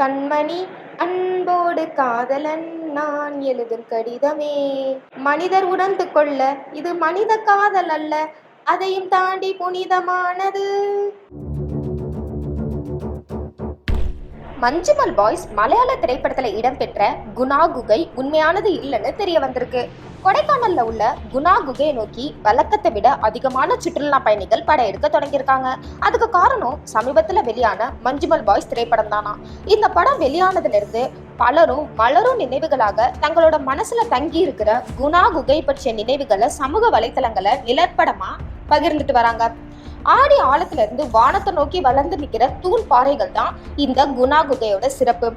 கண்மணி அன்போடு காதலன் நான் எழுதும் கடிதமே. மனிதர் உணர்ந்து கொள்ள இது மனித காதல் அல்ல, அதையும் தாண்டி புனிதமானது. மஞ்சுமல் பாய்ஸ் மலையாள திரைப்படத்துல இடம்பெற்ற குணா குகை உண்மையானது இல்லைன்னு தெரிய வந்திருக்கு. கொடைக்கானல்ல உள்ள குணா குகையை நோக்கி வழக்கத்தை விட அதிகமான சுற்றுலா பயணிகள் படையெடுக்க தொடங்கியிருக்காங்க. அதுக்கு காரணம் சமீபத்துல வெளியான மஞ்சுமல் பாய்ஸ் திரைப்படம் தானா. இந்த படம் வெளியானதுல இருந்து பலரும் மலரும் நினைவுகளாக தங்களோட மனசுல தங்கி இருக்கிற குணா குகை பற்றிய நினைவுகளை சமூக வலைத்தளங்களை நிலப்படமா பகிர்ந்துட்டு வராங்க. ஆடி ஆழத்துல இருந்து வானத்தை நோக்கி வளர்ந்து நிக்கிற தூண் பாறைகள் தான் இந்த குணா குகையோட சிறப்பு.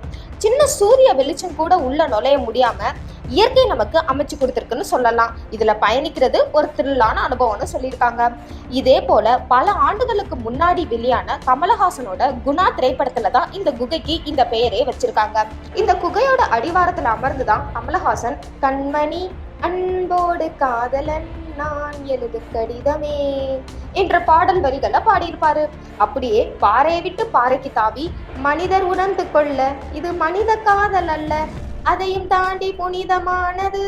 சின்ன சூரிய வெளிச்சம் கூட உள்ள நுழைய முடியாம இயற்கை நமக்கு அமைச்சு கொடுத்துருக்குன்னு சொல்லலாம். இதுல பயணிக்கிறது ஒரு த்ரில்லான அனுபவம்னு சொல்லியிருக்காங்க. இதே போல பல ஆண்டுகளுக்கு முன்னாடி வெளியான கமலஹாசனோட குணா திரைப்படத்துல தான் இந்த குகைக்கு இந்த பெயரே வச்சிருக்காங்க. இந்த குகையோட அடிவாரத்துல அமர்ந்துதான் கமலஹாசன் கண்மணி அன்போடு காதலன் நான் எழுது கடிதமே என்ற பாடல் வரிகளை பாடியிருப்பாரு. அப்படியே பாறையை விட்டு பாறைக்கு தாவி மனிதர் உணர்ந்து கொள்ள இது மனித காதல் அல்ல, அதையும் தாண்டி புனிதமானது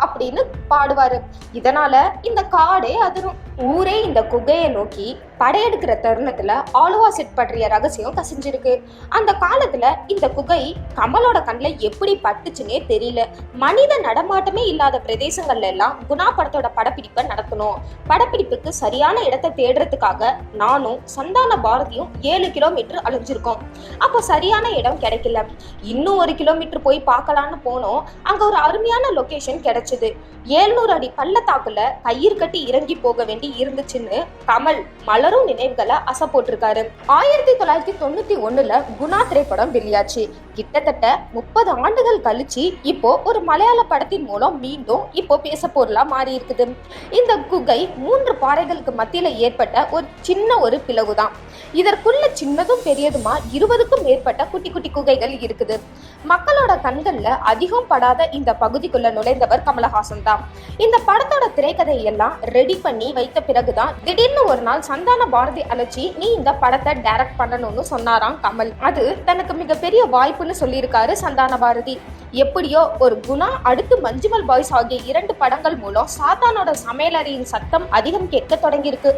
அப்படின்னு பாடுவாரு. இதனால இந்த காடே அதிரும். ஊரே இந்த குகையை நோக்கி படையெடுக்கிற தருணத்துல ஆலுவா செட் பற்றிய ரகசியம் கசிஞ்சிருக்கு. அந்த காலத்துல இந்த குகை கமலோட கண்ணில் எப்படி பட்டுச்சுன்னே தெரியல. மனித நடமாட்டமே இல்லாத பிரதேசங்கள்ல எல்லாம் குணா படத்தோட படப்பிடிப்பை நடத்தணும். படப்பிடிப்புக்கு சரியான இடத்தை தேடுறதுக்காக நானும் சந்தான பாரதியும் 7 கிலோமீட்டர் அலைஞ்சிருக்கோம். அப்போ சரியான இடம் கிடைக்கல. இன்னும் 1 கிலோமீட்டர் போய் பார்க்கலான்னு போனோம். அங்க ஒரு அருமையான லொகேஷன் கிடைச்சது. 700 அடி பள்ளத்தாக்குல கயிறு கட்டி இறங்கி போக வேண்டி இருந்துச்சுன்னு கமல் மலரும் நினைவுகளை அசை போட்டிருக்காரு. 1991 குணா திரைப்படம் வெளியாச்சு. கிட்டத்தட்ட 30 ஆண்டுகள் கழிச்சு இப்போ ஒரு மலையாள படத்தின் மூலம் மீண்டும் இப்போ பேச பொருளா மாறி இருக்குது. இந்த குகை 3 பாறைகளுக்கு மத்தியில ஏற்பட்ட ஒரு பிளவுதான். இதற்குள்ள சின்னதும் பெரியதுமா 20க்கும் மேற்பட்ட குட்டி குட்டி குகைகள் இருக்குது. மக்களோட கண்கள்ல அதிகம் படாத இந்த பகுதிக்குள்ள நுழைந்தவர் கமலஹாசன் தான். இந்த படத்தோட திரைக்கதை எல்லாம் ரெடி பண்ணி வைத்த பிறகுதான் திடீர்னு ஒரு நாள் சந்தான பாரதி அழைச்சி நீ இந்த படத்தை டைரக்ட் பண்ணணும்னு சொன்னாராம் கமல். அது தனக்கு மிகப்பெரிய வாய்ப்புன்னு சொல்லியிருக்காரு சந்தான பாரதி. எப்படியோ ஒரு குணா அடுத்து மஞ்சுமல் பாய்ஸ் ஆகிய 2 படங்கள் மூலம் சாத்தானோட சமையலறையின் சத்தம் அதிகம் கேட்க தொடங்கியிருக்கு.